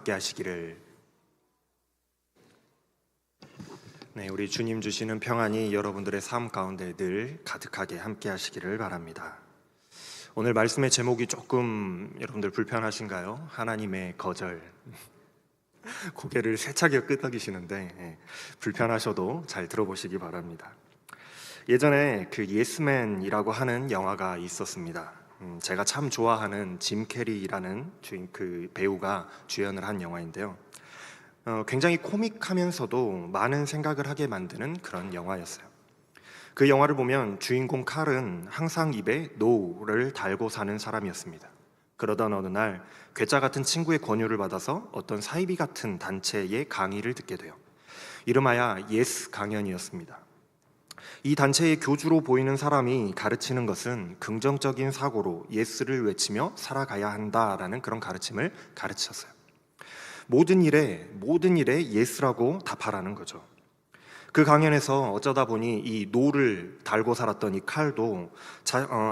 함께 하시기를. 우리 주님 주시는 평안이 여러분들의 삶 가운데 늘 가득하게 함께 하시기를 바랍니다. 오늘 말씀의 제목이 조금 여러분들 불편하신가요? 하나님의 거절. 고개를 세차게 끄덕이시는데 불편하셔도 잘 들어보시기 바랍니다. 예전에 그 예스맨이라고 하는 영화가 있었습니다. 제가 참 좋아하는 짐 캐리라는 그 배우가 주연을 한 영화인데요. 굉장히 코믹하면서도 많은 생각을 하게 만드는 그런 영화였어요. 그 영화를 보면 주인공 칼은 항상 입에 노를 달고 사는 사람이었습니다. 그러던 어느 날 괴짜 같은 친구의 권유를 받아서 어떤 사이비 같은 단체의 강의를 듣게 돼요. 이름하여 예스 강연이었습니다. 이 단체의 교주로 보이는 사람이 가르치는 것은 긍정적인 사고로 예스를 외치며 살아가야 한다라는 그런 가르침을 가르쳤어요. 모든 일에 예스라고 답하라는 거죠. 그 강연에서 어쩌다 보니 이 노를 달고 살았던 이 칼도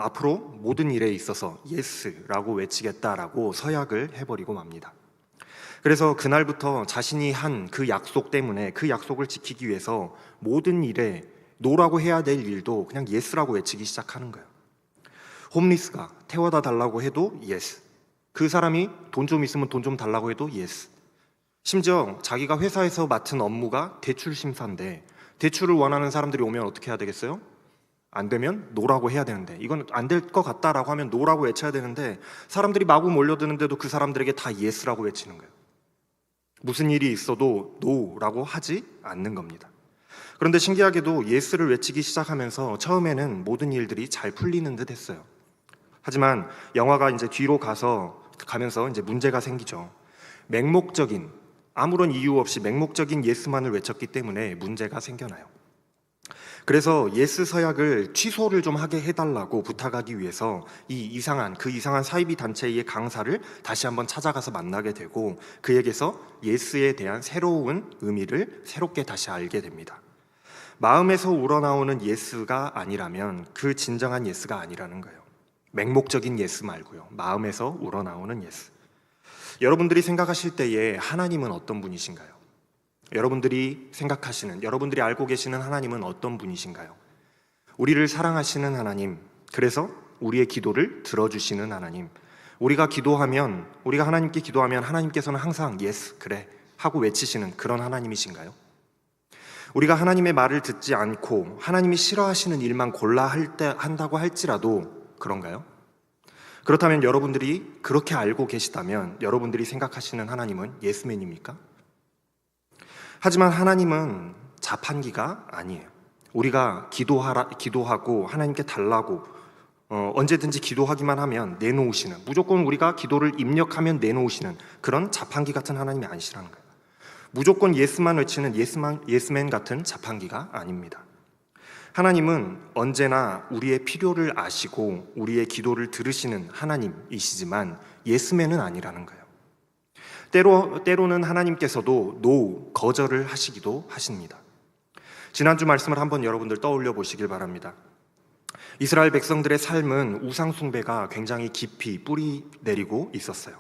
앞으로 모든 일에 있어서 예스라고 외치겠다라고 서약을 해버리고 맙니다. 그래서 그날부터 자신이 한 그 약속 때문에 그 약속을 지키기 위해서 모든 일에 노라고 해야 될 일도 그냥 예스라고 외치기 시작하는 거예요. 홈리스가 태워다 달라고 해도 예스, 그 사람이 돈 좀 있으면 돈 좀 달라고 해도 예스, 심지어 자기가 회사에서 맡은 업무가 대출 심사인데 대출을 원하는 사람들이 오면 어떻게 해야 되겠어요? 안 되면 노라고 해야 되는데, 이건 안 될 것 같다라고 하면 노라고 외쳐야 되는데 사람들이 마구 몰려드는데도 그 사람들에게 다 예스라고 외치는 거예요. 무슨 일이 있어도 노라고 하지 않는 겁니다. 그런데 신기하게도 예스를 외치기 시작하면서 처음에는 모든 일들이 잘 풀리는 듯 했어요. 하지만 영화가 이제 뒤로 가면서 이제 문제가 생기죠. 아무런 이유 없이 맹목적인 예스만을 외쳤기 때문에 문제가 생겨나요. 그래서 예스 서약을 취소를 좀 하게 해달라고 부탁하기 위해서 그 이상한 사이비 단체의 강사를 다시 한번 찾아가서 만나게 되고, 그에게서 예스에 대한 새로운 의미를 새롭게 다시 알게 됩니다. 마음에서 우러나오는 예스가 아니라면 그 진정한 예스가 아니라는 거예요. 맹목적인 예스 말고요, 마음에서 우러나오는 예스. 여러분들이 생각하실 때에 하나님은 어떤 분이신가요? 여러분들이 알고 계시는 하나님은 어떤 분이신가요? 우리를 사랑하시는 하나님, 그래서 우리의 기도를 들어주시는 하나님, 우리가 하나님께 기도하면 하나님께서는 항상 예스, 그래 하고 외치시는 그런 하나님이신가요? 우리가 하나님의 말을 듣지 않고 하나님이 싫어하시는 일만 골라 한다고 할지라도 그런가요? 그렇다면 여러분들이 그렇게 알고 계시다면 여러분들이 생각하시는 하나님은 예스맨입니까? 하지만 하나님은 자판기가 아니에요. 우리가 기도하고 하나님께 달라고 언제든지 기도하기만 하면 내놓으시는, 무조건 우리가 기도를 입력하면 내놓으시는 그런 자판기 같은 하나님이 아니시라는 거예요. 무조건 예스만 외치는 예스맨 같은 자판기가 아닙니다. 하나님은 언제나 우리의 필요를 아시고 우리의 기도를 들으시는 하나님이시지만 예스맨은 아니라는 거예요. 때로는 하나님께서도 거절을 하시기도 하십니다. 지난주 말씀을 한번 여러분들 떠올려 보시길 바랍니다. 이스라엘 백성들의 삶은 우상 숭배가 굉장히 깊이 뿌리 내리고 있었어요.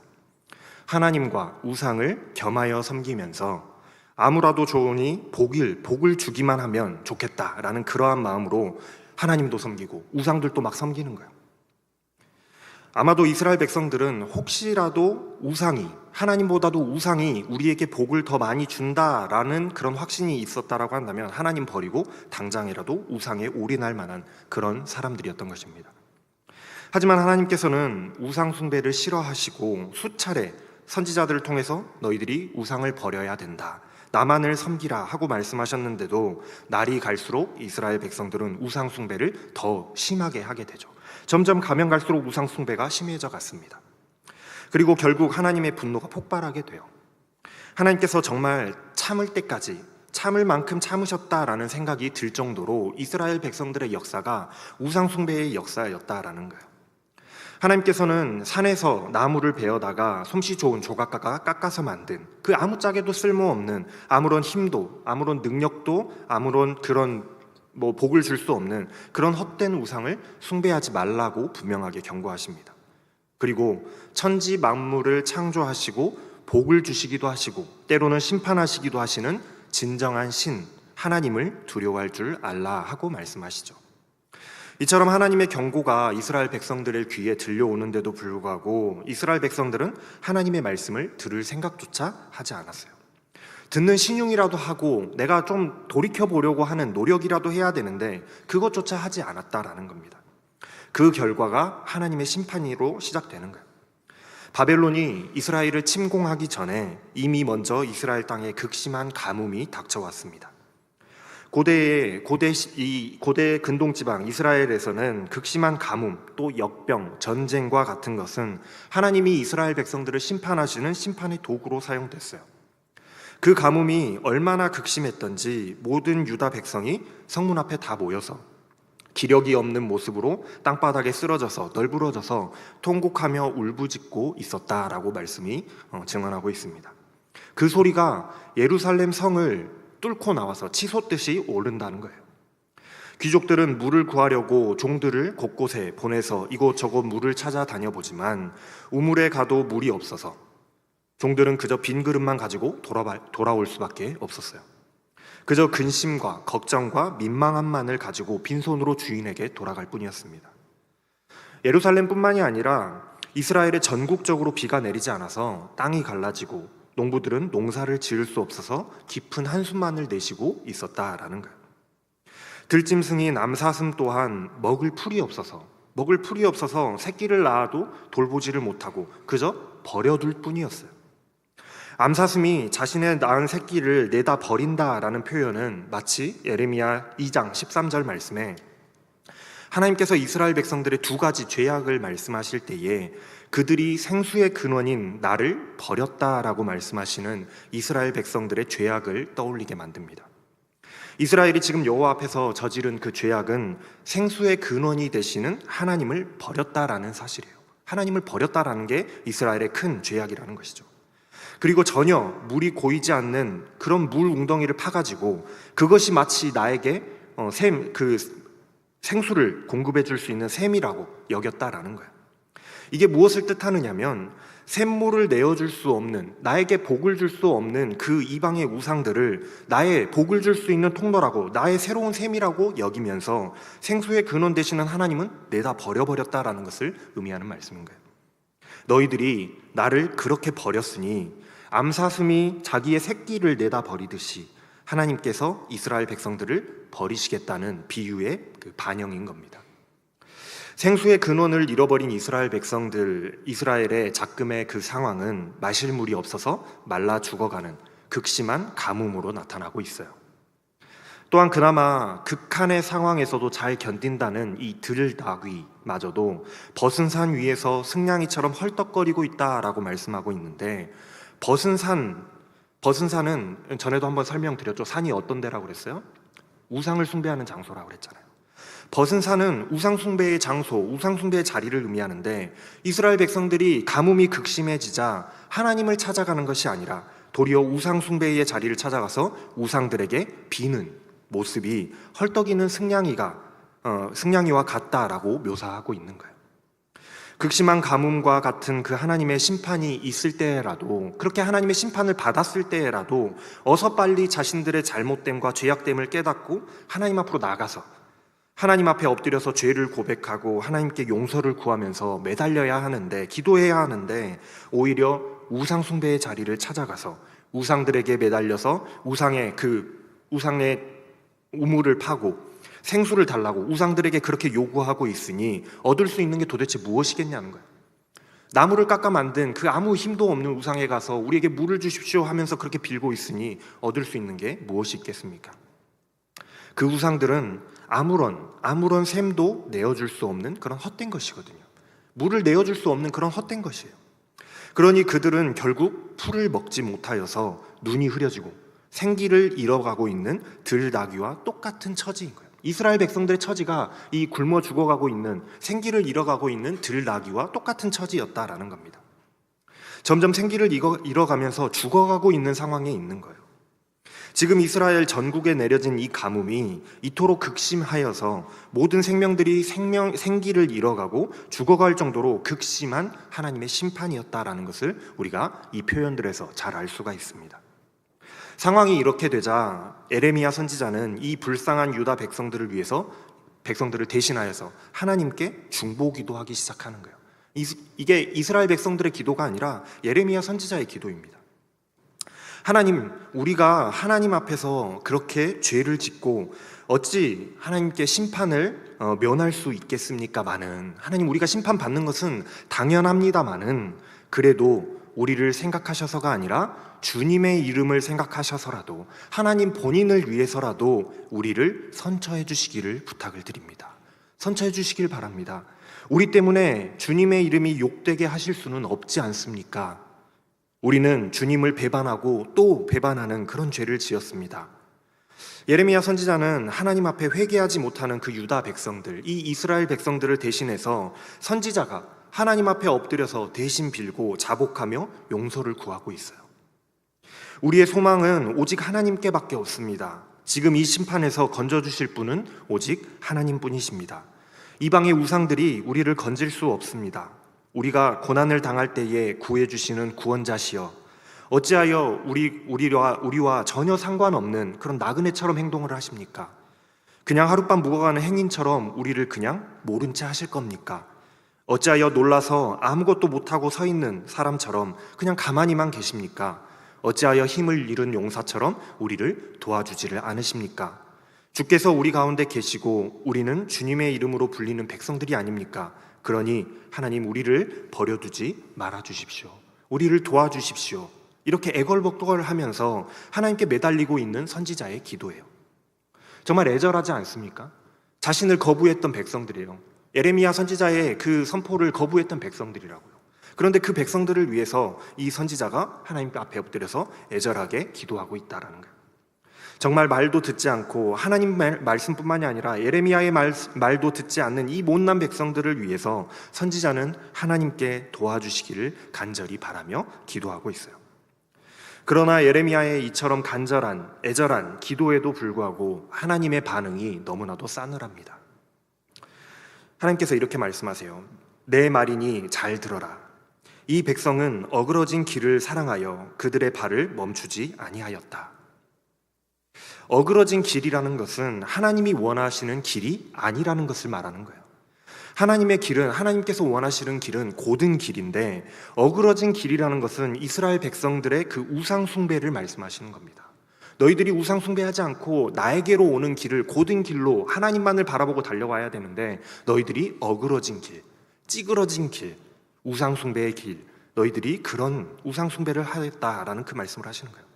하나님과 우상을 겸하여 섬기면서 아무라도 좋으니 복을 주기만 하면 좋겠다라는 그러한 마음으로 하나님도 섬기고 우상들도 막 섬기는 거예요. 아마도 이스라엘 백성들은 혹시라도 하나님보다도 우상이 우리에게 복을 더 많이 준다라는 그런 확신이 있었다라고 한다면 하나님 버리고 당장이라도 우상에 올인할 만한 그런 사람들이었던 것입니다. 하지만 하나님께서는 우상 숭배를 싫어하시고 수차례 선지자들을 통해서 너희들이 우상을 버려야 된다, 나만을 섬기라 하고 말씀하셨는데도 날이 갈수록 이스라엘 백성들은 우상 숭배를 더 심하게 하게 되죠. 점점 가면 갈수록 우상 숭배가 심해져 갔습니다. 그리고 결국 하나님의 분노가 폭발하게 돼요. 하나님께서 정말 참을 만큼 참으셨다라는 생각이 들 정도로 이스라엘 백성들의 역사가 우상 숭배의 역사였다라는 거예요. 하나님께서는 산에서 나무를 베어다가 솜씨 좋은 조각가가 깎아서 만든 그 아무짝에도 쓸모없는, 아무런 힘도 아무런 능력도 아무런 그런 복을 줄 수 없는 그런 헛된 우상을 숭배하지 말라고 분명하게 경고하십니다. 그리고 천지 만물을 창조하시고 복을 주시기도 하시고 때로는 심판하시기도 하시는 진정한 신 하나님을 두려워할 줄 알라 하고 말씀하시죠. 이처럼 하나님의 경고가 이스라엘 백성들의 귀에 들려오는데도 불구하고 이스라엘 백성들은 하나님의 말씀을 들을 생각조차 하지 않았어요. 듣는 신용이라도 하고 내가 좀 돌이켜보려고 하는 노력이라도 해야 되는데 그것조차 하지 않았다라는 겁니다. 그 결과가 하나님의 심판으로 시작되는 거예요. 바벨론이 이스라엘을 침공하기 전에 이미 먼저 이스라엘 땅에 극심한 가뭄이 닥쳐왔습니다. 고대 근동지방 이스라엘에서는 극심한 가뭄, 또 역병, 전쟁과 같은 것은 하나님이 이스라엘 백성들을 심판하시는 심판의 도구로 사용됐어요. 그 가뭄이 얼마나 극심했던지 모든 유다 백성이 성문 앞에 다 모여서 기력이 없는 모습으로 땅바닥에 쓰러져서 널브러져서 통곡하며 울부짖고 있었다라고 말씀이 증언하고 있습니다. 그 소리가 예루살렘 성을 뚫고 나와서 치솟듯이 오른다는 거예요. 귀족들은 물을 구하려고 종들을 곳곳에 보내서 이곳저곳 물을 찾아 다녀보지만 우물에 가도 물이 없어서 종들은 그저 빈 그릇만 가지고 돌아올 수밖에 없었어요. 그저 근심과 걱정과 민망함만을 가지고 빈손으로 주인에게 돌아갈 뿐이었습니다. 예루살렘뿐만이 아니라 이스라엘에 전국적으로 비가 내리지 않아서 땅이 갈라지고 농부들은 농사를 지을 수 없어서 깊은 한숨만을 내쉬고 있었다라는 거예요. 들짐승인 암사슴 또한 먹을 풀이 없어서 새끼를 낳아도 돌보지를 못하고 그저 버려둘 뿐이었어요. 암사슴이 자신의 낳은 새끼를 내다 버린다라는 표현은 마치 예레미야 2장 13절 말씀에 하나님께서 이스라엘 백성들의 두 가지 죄악을 말씀하실 때에 그들이 생수의 근원인 나를 버렸다라고 말씀하시는 이스라엘 백성들의 죄악을 떠올리게 만듭니다. 이스라엘이 지금 여호와 앞에서 저지른 그 죄악은 생수의 근원이 되시는 하나님을 버렸다라는 사실이에요. 하나님을 버렸다라는 게 이스라엘의 큰 죄악이라는 것이죠. 그리고 전혀 물이 고이지 않는 그런 물 웅덩이를 파가지고 그것이 마치 나에게 생수를 공급해 줄 수 있는 샘이라고 여겼다라는 거예요. 이게 무엇을 뜻하느냐면 샘물을 내어줄 수 없는, 나에게 복을 줄 수 없는 그 이방의 우상들을 나의 복을 줄 수 있는 통로라고, 나의 새로운 샘이라고 여기면서 생수의 근원 되시는 하나님은 내다 버려버렸다라는 것을 의미하는 말씀인 거예요. 너희들이 나를 그렇게 버렸으니 암사슴이 자기의 새끼를 내다 버리듯이 하나님께서 이스라엘 백성들을 버리시겠다는 비유의 그 반영인 겁니다. 생수의 근원을 잃어버린 이스라엘 백성들, 이스라엘의 작금의 그 상황은 마실 물이 없어서 말라 죽어가는 극심한 가뭄으로 나타나고 있어요. 또한 그나마 극한의 상황에서도 잘 견딘다는 이 들나귀마저도 벗은 산 위에서 승냥이처럼 헐떡거리고 있다라고 말씀하고 있는데 벗은 산은 전에도 한번 설명드렸죠. 산이 어떤 데라고 그랬어요? 우상을 숭배하는 장소라고 그랬잖아요. 벗은 산은 우상 숭배의 장소, 우상 숭배의 자리를 의미하는데 이스라엘 백성들이 가뭄이 극심해지자 하나님을 찾아가는 것이 아니라 도리어 우상 숭배의 자리를 찾아가서 우상들에게 비는 모습이 헐떡이는 승냥이와 같다라고 묘사하고 있는 거예요. 극심한 가뭄과 같은 그 하나님의 심판이 있을 때라도, 그렇게 하나님의 심판을 받았을 때라도 어서 빨리 자신들의 잘못됨과 죄악됨을 깨닫고 하나님 앞으로 나가서 하나님 앞에 엎드려서 죄를 고백하고 하나님께 용서를 구하면서 매달려야 하는데, 기도해야 하는데 오히려 우상 숭배의 자리를 찾아가서 우상들에게 매달려서 우상의 우물을 파고 생수를 달라고 우상들에게 그렇게 요구하고 있으니 얻을 수 있는 게 도대체 무엇이겠냐는 거예요. 나무를 깎아 만든 그 아무 힘도 없는 우상에 가서 우리에게 물을 주십시오 하면서 그렇게 빌고 있으니 얻을 수 있는 게 무엇이 있겠습니까? 그 우상들은 아무런 샘도 내어줄 수 없는 그런 헛된 것이거든요. 물을 내어줄 수 없는 그런 헛된 것이에요. 그러니 그들은 결국 풀을 먹지 못하여서 눈이 흐려지고 생기를 잃어가고 있는 들나귀와 똑같은 처지인 거예요. 이스라엘 백성들의 처지가 이 굶어 죽어가고 있는, 생기를 잃어가고 있는 들나귀와 똑같은 처지였다라는 겁니다. 점점 생기를 잃어가면서 죽어가고 있는 상황에 있는 거예요. 지금 이스라엘 전국에 내려진 이 가뭄이 이토록 극심하여서 모든 생명들이 생기를 잃어가고 죽어갈 정도로 극심한 하나님의 심판이었다라는 것을 우리가 이 표현들에서 잘 알 수가 있습니다. 상황이 이렇게 되자 에레미야 선지자는 이 불쌍한 유다 백성들을 대신하여서 하나님께 중보기도하기 시작하는 거예요. 이게 이스라엘 백성들의 기도가 아니라 예레미야 선지자의 기도입니다. 하나님, 우리가 하나님 앞에서 그렇게 죄를 짓고 어찌 하나님께 심판을 면할 수 있겠습니까마는, 하나님, 우리가 심판받는 것은 당연합니다마는 그래도 우리를 생각하셔서가 아니라 주님의 이름을 생각하셔서라도, 하나님 본인을 위해서라도 우리를 선처해 주시기를 부탁을 드립니다. 선처해 주시길 바랍니다. 우리 때문에 주님의 이름이 욕되게 하실 수는 없지 않습니까? 우리는 주님을 배반하고 또 배반하는 그런 죄를 지었습니다. 예레미야 선지자는 하나님 앞에 회개하지 못하는 그 유다 백성들, 이 이스라엘 백성들을 대신해서 선지자가 하나님 앞에 엎드려서 대신 빌고 자복하며 용서를 구하고 있어요. 우리의 소망은 오직 하나님께밖에 없습니다. 지금 이 심판에서 건져주실 분은 오직 하나님뿐이십니다. 이방의 우상들이 우리를 건질 수 없습니다. 우리가 고난을 당할 때에 구해주시는 구원자시여, 어찌하여 우리와 전혀 상관없는 그런 나그네처럼 행동을 하십니까? 그냥 하룻밤 묵어가는 행인처럼 우리를 그냥 모른 채 하실 겁니까? 어찌하여 놀라서 아무것도 못하고 서 있는 사람처럼 그냥 가만히만 계십니까? 어찌하여 힘을 잃은 용사처럼 우리를 도와주지를 않으십니까? 주께서 우리 가운데 계시고 우리는 주님의 이름으로 불리는 백성들이 아닙니까? 그러니 하나님, 우리를 버려두지 말아주십시오. 우리를 도와주십시오. 이렇게 애걸복걸을 하면서 하나님께 매달리고 있는 선지자의 기도예요. 정말 애절하지 않습니까? 자신을 거부했던 백성들이에요. 예레미야 선지자의 그 선포를 거부했던 백성들이라고요. 그런데 그 백성들을 위해서 이 선지자가 하나님 앞에 엎드려서 애절하게 기도하고 있다는 거예요. 정말 말도 듣지 않고 하나님 말씀뿐만이 아니라 예레미야의 말도 듣지 않는 이 못난 백성들을 위해서 선지자는 하나님께 도와주시기를 간절히 바라며 기도하고 있어요. 그러나 예레미야의 이처럼 간절한 애절한 기도에도 불구하고 하나님의 반응이 너무나도 싸늘합니다. 하나님께서 이렇게 말씀하세요. 내 말이니 잘 들어라. 이 백성은 어그러진 길을 사랑하여 그들의 발을 멈추지 아니하였다. 어그러진 길이라는 것은 하나님이 원하시는 길이 아니라는 것을 말하는 거예요. 하나님의 길은, 하나님께서 원하시는 길은 고든 길인데, 어그러진 길이라는 것은 이스라엘 백성들의 그 우상 숭배를 말씀하시는 겁니다. 너희들이 우상 숭배하지 않고 나에게로 오는 길을, 고든 길로 하나님만을 바라보고 달려와야 되는데 너희들이 어그러진 길, 찌그러진 길, 우상 숭배의 길, 너희들이 그런 우상 숭배를 하였다라는 그 말씀을 하시는 거예요.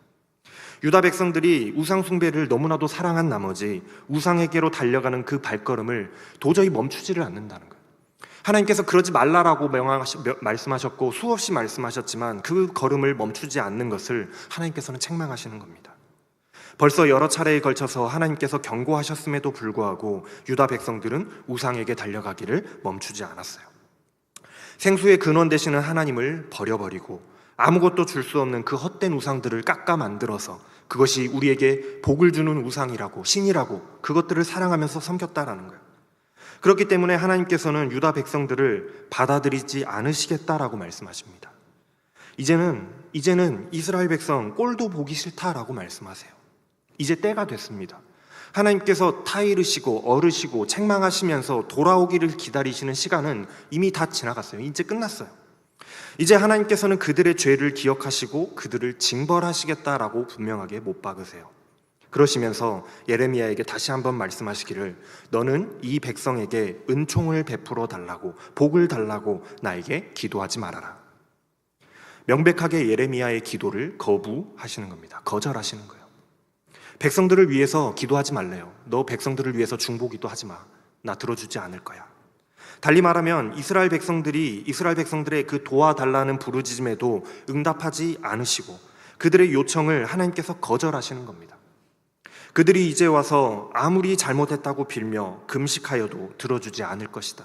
유다 백성들이 우상 숭배를 너무나도 사랑한 나머지 우상에게로 달려가는 그 발걸음을 도저히 멈추지를 않는다는 거예요. 하나님께서 그러지 말라라고 말씀하셨고 수없이 말씀하셨지만 그 걸음을 멈추지 않는 것을 하나님께서는 책망하시는 겁니다. 벌써 여러 차례에 걸쳐서 하나님께서 경고하셨음에도 불구하고 유다 백성들은 우상에게 달려가기를 멈추지 않았어요. 생수의 근원 되시는 하나님을 버려버리고 아무것도 줄 수 없는 그 헛된 우상들을 깎아 만들어서 그것이 우리에게 복을 주는 우상이라고, 신이라고 그것들을 사랑하면서 섬겼다라는 거예요. 그렇기 때문에 하나님께서는 유다 백성들을 받아들이지 않으시겠다라고 말씀하십니다. 이제는 이스라엘 백성 꼴도 보기 싫다라고 말씀하세요. 이제 때가 됐습니다. 하나님께서 타이르시고 어르시고 책망하시면서 돌아오기를 기다리시는 시간은 이미 다 지나갔어요. 이제 끝났어요. 이제 하나님께서는 그들의 죄를 기억하시고 그들을 징벌하시겠다라고 분명하게 못 박으세요. 그러시면서 예레미야에게 다시 한번 말씀하시기를, 너는 이 백성에게 은총을 베풀어 달라고, 복을 달라고 나에게 기도하지 말아라. 명백하게 예레미야의 기도를 거부하시는 겁니다. 거절하시는 거예요. 백성들을 위해서 기도하지 말래요. 너 백성들을 위해서 중보기도 하지 마. 나 들어주지 않을 거야. 달리 말하면 이스라엘 백성들의 그 도와달라는 부르짖음에도 응답하지 않으시고 그들의 요청을 하나님께서 거절하시는 겁니다. 그들이 이제 와서 아무리 잘못했다고 빌며 금식하여도 들어주지 않을 것이다.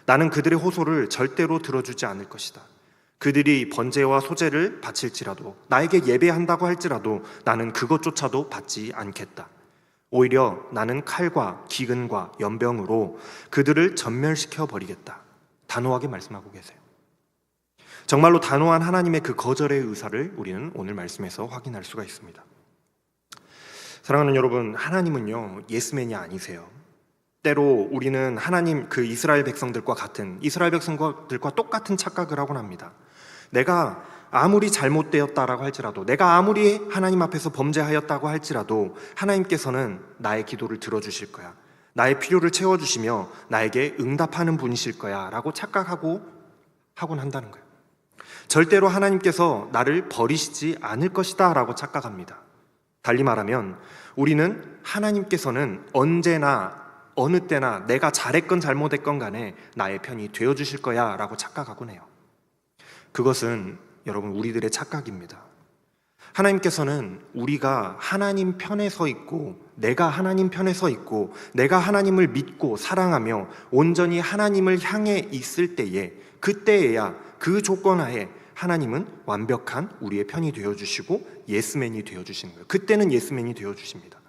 나는 그들의 호소를 절대로 들어주지 않을 것이다. 그들이 번제와 소제를 바칠지라도, 나에게 예배한다고 할지라도 나는 그것조차도 받지 않겠다. 오히려 나는 칼과 기근과 연병으로 그들을 전멸시켜 버리겠다. 단호하게 말씀하고 계세요. 정말로 단호한 하나님의 그 거절의 의사를 우리는 오늘 말씀에서 확인할 수가 있습니다. 사랑하는 여러분, 하나님은요, 예스맨이 아니세요. 때로 우리는 하나님 그 이스라엘 백성들과 똑같은 착각을 하곤 합니다. 내가 아무리 잘못되었다라고 할지라도, 내가 아무리 하나님 앞에서 범죄하였다고 할지라도 하나님께서는 나의 기도를 들어주실 거야, 나의 필요를 채워주시며 나에게 응답하는 분이실 거야 라고 착각하곤 한다는 거예요. 절대로 하나님께서 나를 버리시지 않을 것이다 라고 착각합니다. 달리 말하면 우리는 하나님께서는 언제나 어느 때나 내가 잘했건 잘못했건 간에 나의 편이 되어주실 거야 라고 착각하곤 해요. 그것은 여러분 우리들의 착각입니다. 하나님께서는 우리가 하나님 편에 서 있고, 내가 하나님 편에 서 있고, 내가 하나님을 믿고 사랑하며 온전히 하나님을 향해 있을 때에, 그때에야, 그 조건 하에 하나님은 완벽한 우리의 편이 되어주시고 예스맨이 되어주시는 거예요. 그때는 예스맨이 되어주십니다.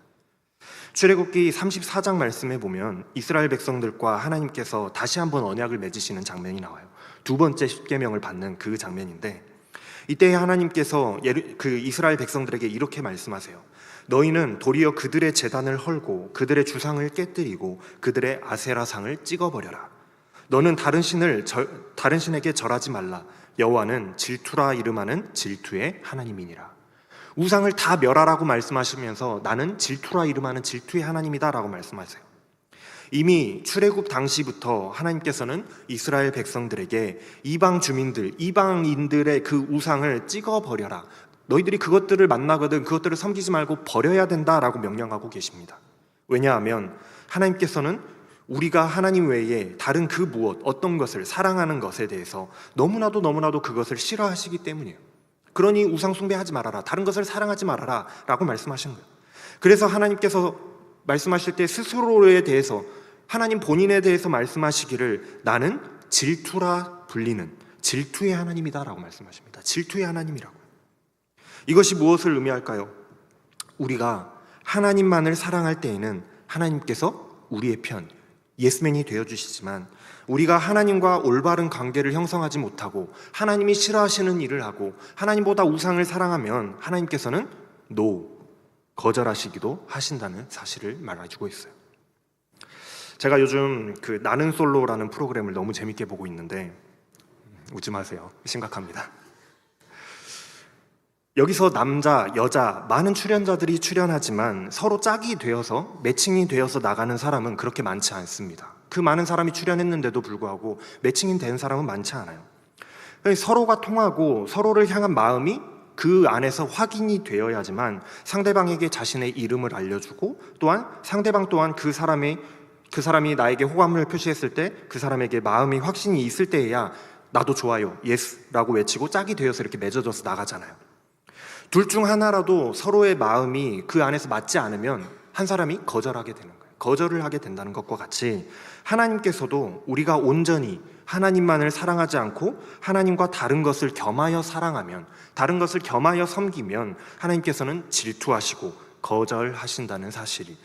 출애굽기 34장 말씀에 보면 이스라엘 백성들과 하나님께서 다시 한번 언약을 맺으시는 장면이 나와요. 두 번째 십계명을 받는 그 장면인데, 이때 하나님께서 그 이스라엘 백성들에게 이렇게 말씀하세요. 너희는 도리어 그들의 제단을 헐고 그들의 주상을 깨뜨리고 그들의 아세라상을 찍어버려라. 너는 다른 신에게 절하지 말라. 여호와는 질투라 이름하는 질투의 하나님이니라. 우상을 다 멸하라고 말씀하시면서 나는 질투라 이름하는 질투의 하나님이다 라고 말씀하세요. 이미 출애굽 당시부터 하나님께서는 이스라엘 백성들에게 이방 주민들, 이방인들의 그 우상을 찍어버려라, 너희들이 그것들을 만나거든 그것들을 섬기지 말고 버려야 된다라고 명령하고 계십니다. 왜냐하면 하나님께서는 우리가 하나님 외에 다른 그 무엇, 어떤 것을 사랑하는 것에 대해서 너무나도 그것을 싫어하시기 때문이에요. 그러니 우상 숭배하지 말아라, 다른 것을 사랑하지 말아라 라고 말씀하신 거예요. 그래서 하나님께서 말씀하실 때 스스로에 대해서, 하나님 본인에 대해서 말씀하시기를 나는 질투라 불리는 질투의 하나님이다 라고 말씀하십니다. 질투의 하나님이라고요. 이것이 무엇을 의미할까요? 우리가 하나님만을 사랑할 때에는 하나님께서 우리의 편, 예스맨이 되어주시지만, 우리가 하나님과 올바른 관계를 형성하지 못하고 하나님이 싫어하시는 일을 하고 하나님보다 우상을 사랑하면 하나님께서는 거절하시기도 하신다는 사실을 말해주고 있어요. 제가 요즘 그 나는 솔로라는 프로그램을 너무 재밌게 보고 있는데, 웃지 마세요, 심각합니다. 여기서 남자, 여자 많은 출연자들이 출연하지만 서로 짝이 되어서, 매칭이 되어서 나가는 사람은 그렇게 많지 않습니다. 그 많은 사람이 출연했는데도 불구하고 매칭이 된 사람은 많지 않아요. 서로가 통하고 서로를 향한 마음이 그 안에서 확인이 되어야지만 상대방에게 자신의 이름을 알려주고, 또한 상대방 또한 그 사람이 나에게 호감을 표시했을 때 그 사람에게 마음이 확신이 있을 때에야 나도 좋아요, 예스라고 외치고 짝이 되어서 이렇게 맺어져서 나가잖아요. 둘 중 하나라도 서로의 마음이 그 안에서 맞지 않으면 한 사람이 거절하게 되는 거예요. 거절을 하게 된다는 것과 같이 하나님께서도 우리가 온전히 하나님만을 사랑하지 않고 하나님과 다른 것을 겸하여 사랑하면, 다른 것을 겸하여 섬기면 하나님께서는 질투하시고 거절하신다는 사실을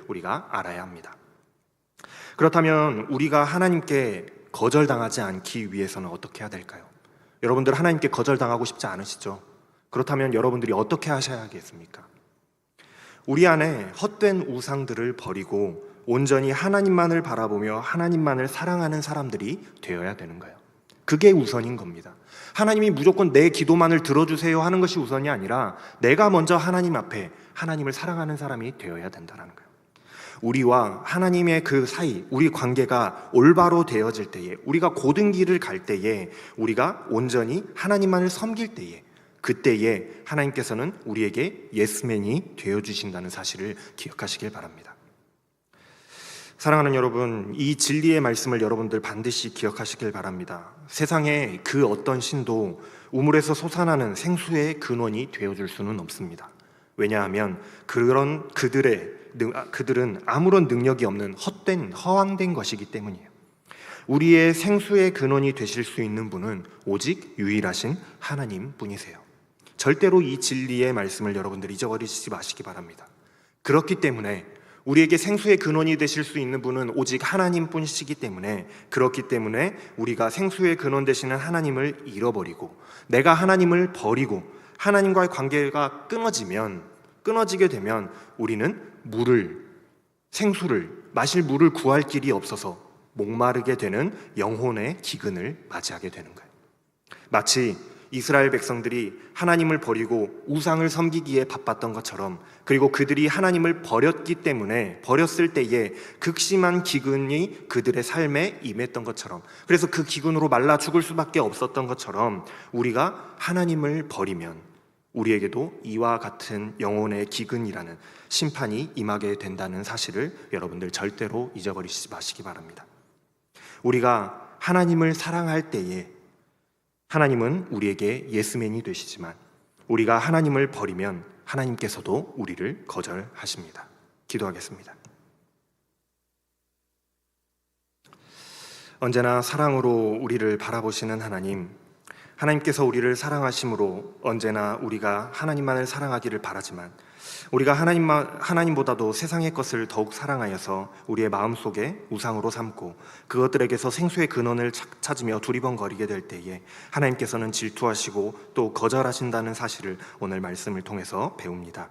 우리가 알아야 합니다. 그렇다면 우리가 하나님께 거절당하지 않기 위해서는 어떻게 해야 될까요? 여러분들 하나님께 거절당하고 싶지 않으시죠? 그렇다면 여러분들이 어떻게 하셔야겠습니까? 우리 안에 헛된 우상들을 버리고 온전히 하나님만을 바라보며 하나님만을 사랑하는 사람들이 되어야 되는 거예요. 그게 우선인 겁니다. 하나님이 무조건 내 기도만을 들어주세요 하는 것이 우선이 아니라 내가 먼저 하나님 앞에 하나님을 사랑하는 사람이 되어야 된다는 거예요. 우리와 하나님의 그 사이, 우리 관계가 올바로 되어질 때에, 우리가 고든 길을 갈 때에, 우리가 온전히 하나님만을 섬길 때에, 그때에 하나님께서는 우리에게 예스맨이 되어주신다는 사실을 기억하시길 바랍니다. 사랑하는 여러분, 이 진리의 말씀을 여러분들 반드시 기억하시길 바랍니다. 세상에 그 어떤 신도 우물에서 솟아나는 생수의 근원이 되어줄 수는 없습니다. 왜냐하면 그들은 아무런 능력이 없는 헛된, 허황된 것이기 때문이에요. 우리의 생수의 근원이 되실 수 있는 분은 오직 유일하신 하나님 뿐이세요. 절대로 이 진리의 말씀을 여러분들 잊어버리지 마시기 바랍니다. 그렇기 때문에 우리에게 생수의 근원이 되실 수 있는 분은 오직 하나님 뿐이시기 때문에, 그렇기 때문에 우리가 생수의 근원 되시는 하나님을 잃어버리고 내가 하나님을 버리고 하나님과의 관계가 끊어지게 되면 우리는 생수를 마실 물을 구할 길이 없어서 목마르게 되는 영혼의 기근을 맞이하게 되는 거예요. 마치 이스라엘 백성들이 하나님을 버리고 우상을 섬기기에 바빴던 것처럼, 그리고 그들이 하나님을 버렸을 때에 극심한 기근이 그들의 삶에 임했던 것처럼, 그래서 그 기근으로 말라 죽을 수밖에 없었던 것처럼, 우리가 하나님을 버리면 우리에게도 이와 같은 영혼의 기근이라는 심판이 임하게 된다는 사실을 여러분들 절대로 잊어버리지 마시기 바랍니다. 우리가 하나님을 사랑할 때에 하나님은 우리에게 예스맨이 되시지만, 우리가 하나님을 버리면 하나님께서도 우리를 거절하십니다. 기도하겠습니다. 언제나 사랑으로 우리를 바라보시는 하나님께서 우리를 사랑하심으로 언제나 우리가 하나님만을 사랑하기를 바라지만, 우리가 하나님보다도 세상의 것을 더욱 사랑하여서 우리의 마음속에 우상으로 삼고 그것들에게서 생수의 근원을 찾으며 두리번거리게 될 때에 하나님께서는 질투하시고 또 거절하신다는 사실을 오늘 말씀을 통해서 배웁니다.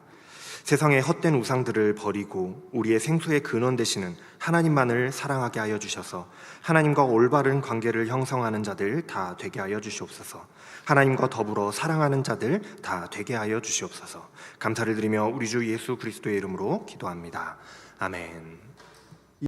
세상의 헛된 우상들을 버리고 우리의 생수의 근원 되시는 하나님만을 사랑하게 하여 주셔서 하나님과 올바른 관계를 형성하는 자들 다 되게 하여 주시옵소서. 하나님과 더불어 사랑하는 자들 다 되게 하여 주시옵소서. 감사를 드리며 우리 주 예수 그리스도의 이름으로 기도합니다. 아멘.